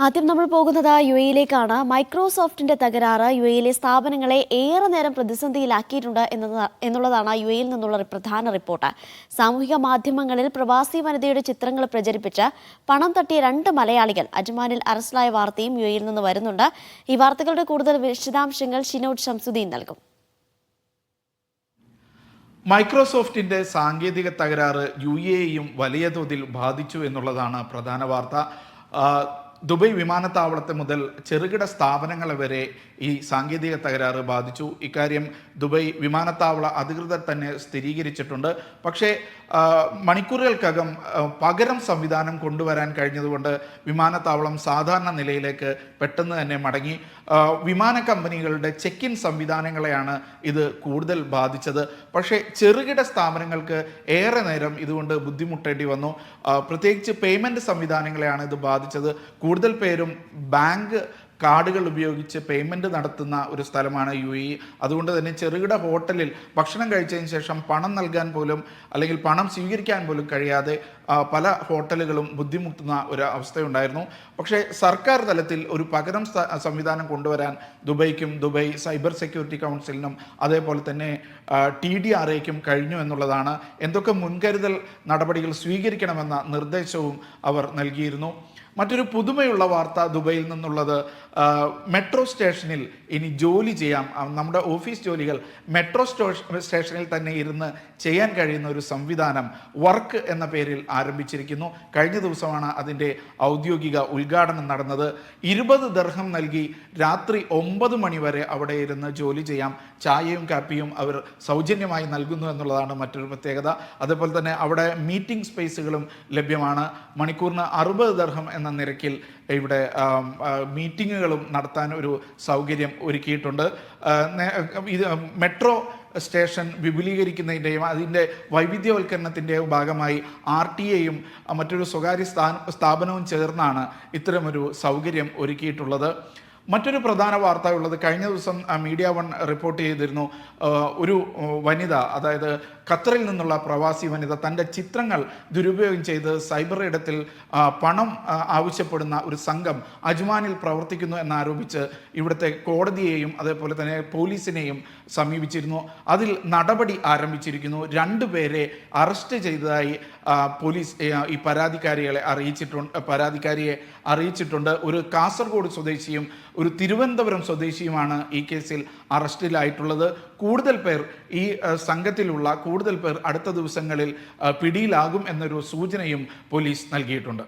ആദ്യം നമ്മൾ പോകുന്നത് യുഎഇയിലേക്കാണ്. മൈക്രോസോഫ്റ്റിന്റെ തകരാറ് യുഎഇയിലെ സ്ഥാപനങ്ങളെ ഏറെ നേരം പ്രതിസന്ധിയിലാക്കിയിട്ടുണ്ട് എന്നുള്ളതാണ് യുഎഇയിൽ നിന്നുള്ള പ്രധാന റിപ്പോർട്ട്. സാമൂഹിക മാധ്യമങ്ങളിൽ പ്രവാസി വനിതയുടെ ചിത്രങ്ങൾ പ്രചരിപ്പിച്ച് പണം തട്ടിയ 2 മലയാളികൾ അജ്മാനിൽ അറസ്റ്റിലായ വാർത്തയും യുഎഇയിൽ നിന്ന് വരുന്നുണ്ട്. ഈ വാർത്തകളുടെ കൂടുതൽ വിശദാംശങ്ങൾ ഷിനോഡ് ഷംസുദ്ദീൻ നൽകും. മൈക്രോസോഫ്റ്റിന്റെ സാങ്കേതിക തകരാറ് യുഎഇയും വലിയ തോതിൽ ബാധിച്ചു എന്നുള്ളതാണ് പ്രധാന വാർത്ത. ദുബൈ വിമാനത്താവളത്തെ മുതൽ ചെറുകിട സ്ഥാപനങ്ങളെ വരെ ഈ സാങ്കേതിക തകരാറ് ബാധിച്ചു. ഇക്കാര്യം ദുബൈ വിമാനത്താവള അധികൃതർ തന്നെ സ്ഥിരീകരിച്ചിട്ടുണ്ട്. പക്ഷേ മണിക്കൂറുകൾക്കകം പകരം സംവിധാനം കൊണ്ടുവരാൻ കഴിഞ്ഞതുകൊണ്ട് വിമാനത്താവളം സാധാരണ നിലയിലേക്ക് പെട്ടെന്ന് തന്നെ മടങ്ങി. വിമാന കമ്പനികളുടെ ചെക്ക് ഇൻ സംവിധാനങ്ങളെയാണ് ഇത് കൂടുതൽ ബാധിച്ചത്. പക്ഷേ ചെറുകിട സ്ഥാപനങ്ങൾക്ക് ഏറെ നേരം ഇതുകൊണ്ട് ബുദ്ധിമുട്ടേണ്ടി വന്നു. പ്രത്യേകിച്ച് പേയ്മെൻറ്റ് സംവിധാനങ്ങളെയാണ് ഇത് ബാധിച്ചത്. കൂടുതൽ പേരും ബാങ്ക് കാർഡുകൾ ഉപയോഗിച്ച് പേയ്മെൻറ്റ് നടത്തുന്ന ഒരു സ്ഥലമാണ് യുഎഇ. അതുകൊണ്ട് തന്നെ ചെറുകിട ഹോട്ടലിൽ ഭക്ഷണം കഴിച്ചതിന് ശേഷം പണം നൽകാൻ പോലും അല്ലെങ്കിൽ പണം സ്വീകരിക്കാൻ പോലും കഴിയാതെ പല ഹോട്ടലുകളും ബുദ്ധിമുട്ടുന്ന ഒരു അവസ്ഥയുണ്ടായിരുന്നു. പക്ഷേ സർക്കാർ തലത്തിൽ ഒരു പകരം സംവിധാനം കൊണ്ടുവരാൻ ദുബൈക്കും ദുബൈ സൈബർ സെക്യൂരിറ്റി കൗൺസിലിനും അതേപോലെ തന്നെ TDRAയ്ക്കും കഴിഞ്ഞു എന്നുള്ളതാണ്. എന്തൊക്കെ മുൻകരുതൽ നടപടികൾ സ്വീകരിക്കണമെന്ന നിർദ്ദേശവും അവർ നൽകിയിരുന്നു. മറ്റൊരു പുതുമയുള്ള വാർത്ത ദുബൈയിൽ നിന്നുള്ളത്, മെട്രോ സ്റ്റേഷനിൽ ഇനി ജോലി ചെയ്യാം. നമ്മുടെ ഓഫീസ് ജോലികൾ മെട്രോ സ്റ്റേഷനിൽ തന്നെ ഇരുന്ന് ചെയ്യാൻ കഴിയുന്ന ഒരു സംവിധാനം വർക്ക് എന്ന പേരിൽ ആരംഭിച്ചിരിക്കുന്നു. കഴിഞ്ഞ ദിവസമാണ് അതിൻ്റെ ഔദ്യോഗിക ഉദ്ഘാടനം നടന്നത്. 20 ദിർഹം നൽകി രാത്രി 9 മണി വരെ അവിടെ ഇരുന്ന് ജോലി ചെയ്യാം. ചായയും കാപ്പിയും അവർ സൗജന്യമായി നൽകുന്നു എന്നുള്ളതാണ് മറ്റൊരു പ്രത്യേകത. അതേപോലെ തന്നെ അവിടെ മീറ്റിംഗ് സ്പേസുകളും ലഭ്യമാണ്. മണിക്കൂറിന് 60 ദിർഹം എന്ന നിരക്കിൽ ഇവിടെ മീറ്റിങ്ങുകളും നടത്താൻ ഒരു സൗകര്യം ഒരുക്കിയിട്ടുണ്ട്. ഇത് മെട്രോ സ്റ്റേഷൻ വിപുലീകരിക്കുന്നതിൻ്റെയും അതിൻ്റെ വൈവിധ്യവൽക്കരണത്തിൻ്റെയും ഭാഗമായി RTA-യും മറ്റൊരു സ്വകാര്യ സ്ഥാപനവും ചേർന്നാണ് ഇത്തരമൊരു സൗകര്യം ഒരുക്കിയിട്ടുള്ളത്. മറ്റൊരു പ്രധാന വാർത്ത ഉള്ളത്, കഴിഞ്ഞ ദിവസം മീഡിയ വൺ റിപ്പോർട്ട് ചെയ്തിരുന്നു. ഒരു വനിത, അതായത് ഖത്തറിൽ നിന്നുള്ള പ്രവാസി വനിത തൻ്റെ ചിത്രങ്ങൾ ദുരുപയോഗം ചെയ്ത് സൈബർ ഇടത്തിൽ പണം ആവശ്യപ്പെടുന്ന ഒരു സംഘം അജ്മാനിൽ പ്രവർത്തിക്കുന്നു എന്നാരോപിച്ച് ഇവിടുത്തെ കോടതിയെയും അതേപോലെ തന്നെ പോലീസിനെയും സമീപിച്ചിരുന്നു. അതിൽ നടപടി ആരംഭിച്ചിരിക്കുന്നു. 2 പേരെ അറസ്റ്റ് ചെയ്തതായി പോലീസ് ഈ പരാതിക്കാരിയെ അറിയിച്ചിട്ടുണ്ട്. ഒരു കാസർഗോഡ് സ്വദേശിയും ഒരു തിരുവനന്തപുരം സ്വദേശിയുമാണ് ഈ കേസിൽ അറസ്റ്റിലായിട്ടുള്ളത്. കൂടുതൽ പേർ ഈ സംഘത്തിലുള്ള കൂടുതൽ പേർ അടുത്ത ദിവസങ്ങളിൽ പിടിയിലാകും എന്നൊരു സൂചനയും പോലീസ് നൽകിയിട്ടുണ്ട്.